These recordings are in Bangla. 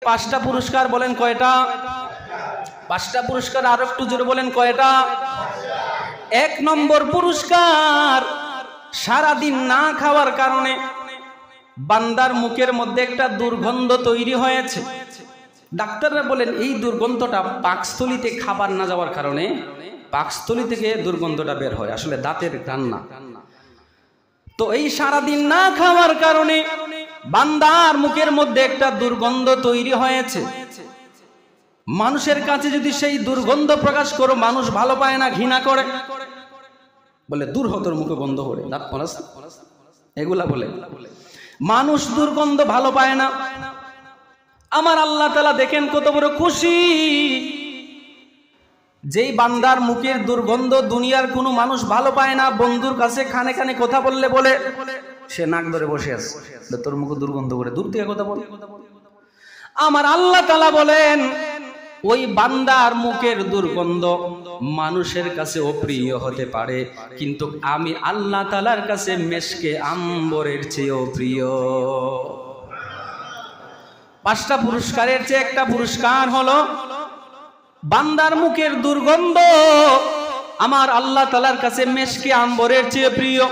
পাঁচটা পুরস্কার, বলেন কয়টা? পাঁচটা পুরস্কার, আরো একটু জোরে বলেন কয়টা? এক নম্বর পুরস্কার, সারাদিন না খাওয়ার কারণে বান্দার মুখের মধ্যে একটা দুর্গন্ধ তৈরি হয়েছে। ডাক্তাররা বলেন এই দুর্গন্ধটা পাকস্থলীতে খাবার না যাওয়ার কারণে পাকস্থলী থেকে দুর্গন্ধটা বের হয়, আসলে দাঁতের ঘ্রাণ না। তো এই সারাদিন না খাওয়ার কারণে বান্দার মুখের মধ্যে একটা দুর্গন্ধ তৈরি হয়েছে। মানুষের কাছে যদি সেই দুর্গন্ধ প্রকাশ করো, মানুষ ভালো পায় না, ঘৃণা করে, বলে দূর হ তোর মুখে গন্ধ করে, দাঁত পড়াস, এগুলা বলে। মানুষ দুর্গন্ধ ভালো পায় না। আমার আল্লাহ তাআলা দেখেন কত বড় খুশি, যেই বান্দার মুখের দুর্গন্ধ দুনিয়ার কোনো মানুষ ভালো পায় না, বন্ধুর কাছে খানে খানে কথা বললে বলে সে নাক ধরে বসে আছে, তোর মুখে দুর্গন্ধ করে, দূর থেকে কথা বল। আমার আল্লাহ তাআলা বলেন ওই বান্দার মুখের দুর্গন্ধ মানুষের কাছে অপ্রিয় হতে পারে, কিন্তু আমি আল্লাহ তাআলার কাছে মেশকে আম্বরের চেয়েও প্রিয়। পাঁচটা পুরস্কারের চেয়ে একটা পুরস্কার হলো বান্দার মুখের দুর্গন্ধ আমার আল্লাহ তাআলার কাছে মেশকে আম্বরের চেয়ে প্রিয়।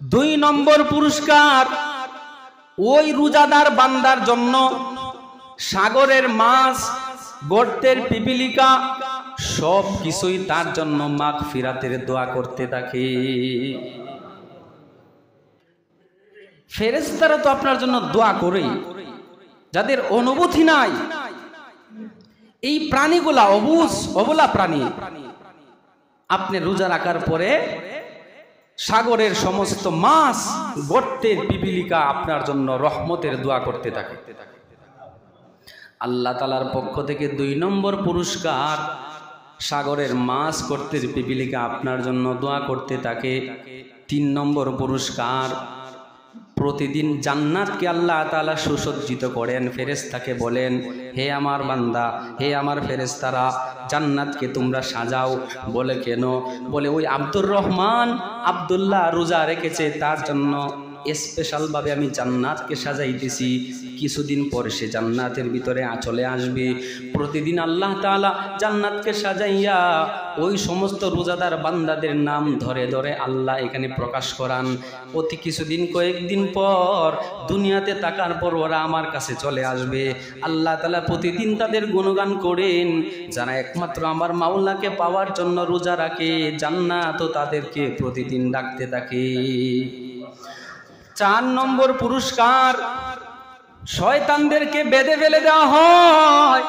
দুই নম্বর পুরস্কার, ওই রোজাদার বান্দার জন্য সাগরের মাছ, গর্তের পিপিলিকা সব কিছুই তার জন্য মাগফিরাতের দোয়া করতে থাকে। ফেরেশতারা তো আপনার জন্য দোয়া করেই, যাদের অনুভূতি নাই, এই প্রাণীগুলা অবুঝ অবলা প্রাণী, আপনি রোজা রাখার পরে সাগরের সমস্ত মাছ, গর্তের পিপিলিকা আপনার জন্য রহমতের দোয়া করতে থাকে। আল্লাহ তাআলার পক্ষ থেকে দুই নম্বর পুরস্কার, সাগরের মাছ, গর্তের পিপিলিকা আপনার জন্য দোয়া করতে থাকে। তিন নম্বর পুরস্কার, প্রতিদিন জান্নাতকে আল্লাহ তাআলা সুসজ্জিত করেন, ফেরেশতাকে বলেন হে আমার বান্দা, হে আমার ফেরেশতারা, জান্নাতকে তোমরা সাজাও। বলে কেন? বলে ওই আব্দুর রহমান আব্দুল্লাহ রোজা রেখেছে, তার জন্য স্পেশাল ভাবে আমি জান্নাতকে সাজাইতেছি, কিছুদিন পর সে জান্নাতের ভিতরে চলে আসবে। প্রতিদিন আল্লাহ তাআলা জান্নাতকে সাজাইয়া ওই সমস্ত রোজাদার বান্দাদের নাম ধরে ধরে আল্লাহ এখানে প্রকাশ করান। অতি কিছুদিন, কয়েকদিন পর দুনিয়াতে থাকার পর ওরা আমার কাছে চলে আসবে। আল্লাহ তাআলা প্রতিদিন তাদের গুণগান করেন, যারা একমাত্র আমার মাওলাকে পাওয়ার জন্য রোজা রাখে, জান্নাতও তাদেরকে প্রতিদিন ডাকতে থাকে। চার নম্বর পুরস্কার, শয়তানদেরকে বেঁধে ফেলে দেওয়া হয়,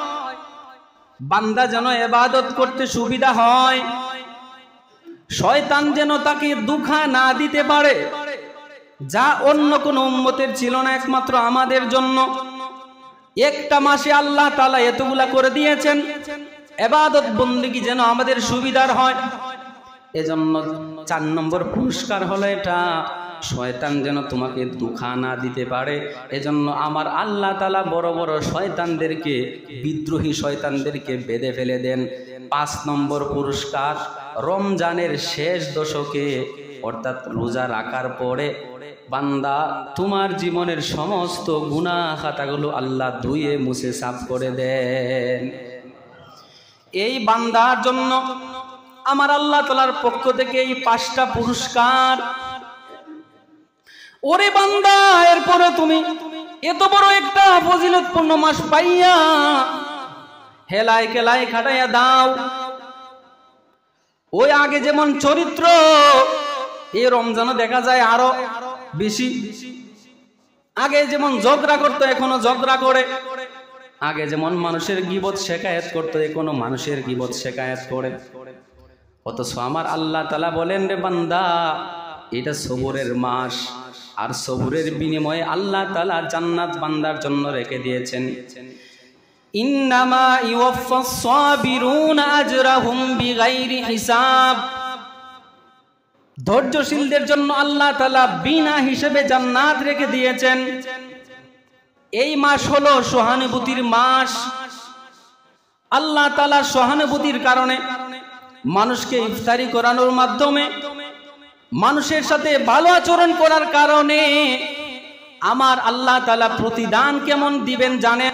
বান্দা যেন ইবাদত করতে সুবিধা হয়, শয়তান যেন তাকে দুঃখা না দিতে পারে, যা অন্য কোন উম্মতের ছিল না, একমাত্র আমাদের জন্য। একটা মাসে আল্লাহ তাআলা এতগুলা করে দিয়েছেন, ইবাদত বন্দেগী যেন আমাদের সুবিধার হয়। এজন্য চার নম্বর পুরস্কার হলো এটা, শয়তান যেন তোমাকে দুঃখা না দিতে পারে। এজন্য আমার আল্লাহ তাআলা বড় বড় শয়তানদেরকে, বিদ্রোহী শয়তানদেরকে বেঁধে ফেলে দেন। পাঁচ নম্বর পুরস্কার, রমজানের শেষ দশকে অর্থাৎ রোজা রাখার পরে বান্দা তোমার জীবনের সমস্ত গুনাহ খাতাগুলো আল্লাহ ধুয়ে মুছে সাফ করে দেন। এই বান্দার জন্য আমার আল্লাহ তাআলার পক্ষ থেকে এই পাঁচটা পুরস্কার। ওরে বান্দা, এরপরে তুমি এত বড় একটা ফজিলতপূর্ণ মাস পাইয়া হেলায় কেলায় খাটাইয়া দাও। ওই আগে যেমন চরিত্র, এই রমজানে দেখা যায় আরো বেশি। আগে যেমন ঝগড়া করতো, এখনো ঝগড়া করে। আগে যেমন মানুষের গীবত শেখায়েত করতো, এখনো মানুষের গীবত শেখায়েত করে। অথচ আমার আল্লাহ তাআলা বলেন, রে বান্দা, এটা সবরের মাস, আর সবরের বিনিময়ে আল্লাহ তাআলা জান্নাত বান্দার জন্য রেখে দিয়েছেন। ইন্নামা ইউওয়াফাস সাবিরুনা আজরাহুম বিগাইরি হিসাব। ধৈর্যশীলদের জন্য আল্লাহ তাআলা বিনা হিসেবে জান্নাত রেখে দিয়েছেন। এই মাস হলো সহানুভূতির মাস। আল্লাহ তাআলার সহানুভূতির কারণে মানুষকে ইফতারি করানোর মাধ্যমে, মানুষের সাথে ভালো আচরণ করার কারণে আমার আল্লাহ তাআলা প্রতিদান কেমন দিবেন জানেন?